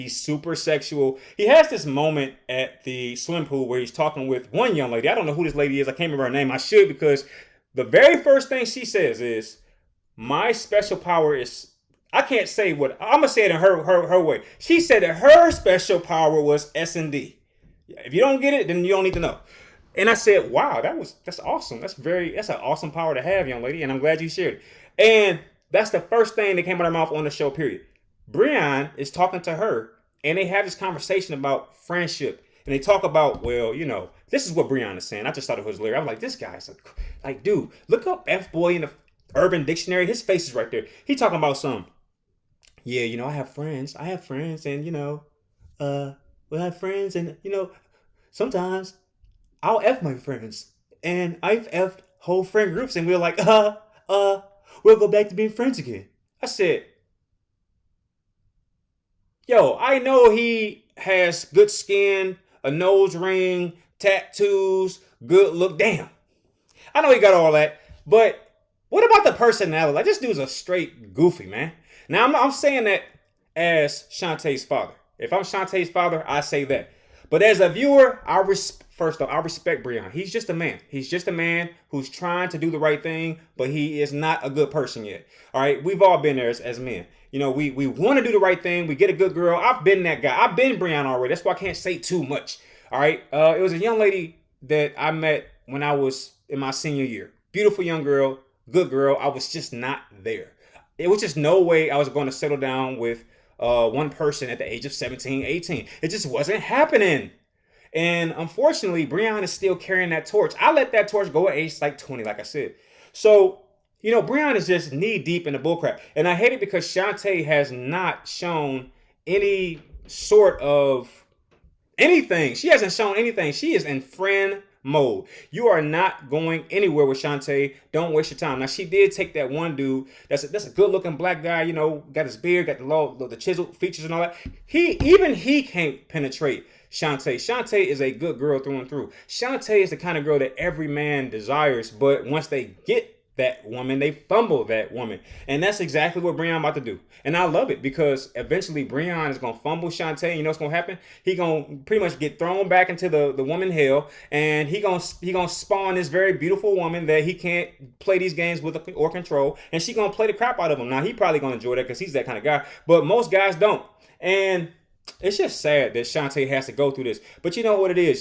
He's super sexual. He has this moment at the swim pool where he's talking with one young lady. I don't know who this lady is. I can't remember her name. I should, because the very first thing she says is, "My special power is." I can't say what I'm gonna say it in her way. She said that her special power was S&D. If you don't get it, then you don't need to know. And I said, "Wow, that's awesome. That's an awesome power to have, young lady." And I'm glad you shared it. And that's the first thing that came out of her mouth on the show. Period. Breon is talking to her, and they have this conversation about friendship. And they talk about, well, this is what Breon is saying. I just thought it was hilarious. I was like, this guy's like, dude, look up F boy in the Urban Dictionary. His face is right there. He talking about some. Yeah, I have friends. And we have friends, and sometimes I'll F my friends, and I've F'd whole friend groups, and we're like, we'll go back to being friends again. I said, yo, I know he has good skin, a nose ring, tattoos, good look. Damn. I know he got all that, but what about the personality? Like, this dude's a straight goofy, man. Now, I'm saying that as Shantae's father. If I'm Shantae's father, I say that. But as a viewer, first off, I respect Breon. He's just a man. He's just a man who's trying to do the right thing, but he is not a good person yet. All right, we've all been there as men. We want to do the right thing. We get a good girl. I've been that guy. I've been Breon already. That's why I can't say too much. All right, it was a young lady that I met when I was in my senior year. Beautiful young girl, good girl. I was just not there. It was just no way I was going to settle down with one person at the age of 17, 18. It just wasn't happening. And unfortunately, Breon is still carrying that torch. I let that torch go at age like 20, like I said. So, Breon is just knee deep in the bullcrap. And I hate it because Shantae has not shown any sort of anything. She hasn't shown anything. She is in friend mode. You are not going anywhere with Shantae. Don't waste your time. Now, she did take that one dude. That's a good looking black guy. Got his beard, got the chiseled features and all that. He can't penetrate Shantae. Shantae is a good girl through and through. Shantae is the kind of girl that every man desires, but once they get that woman, they fumble that woman. And that's exactly what Breon about to do. And I love it because eventually Breon is going to fumble Shantae. You know what's going to happen? He going to pretty much get thrown back into the woman hell, and he going to spawn this very beautiful woman that he can't play these games with or control, and she going to play the crap out of him. Now, he probably going to enjoy that because he's that kind of guy, but most guys don't. And it's just sad that Shantae has to go through this. But you know what it is?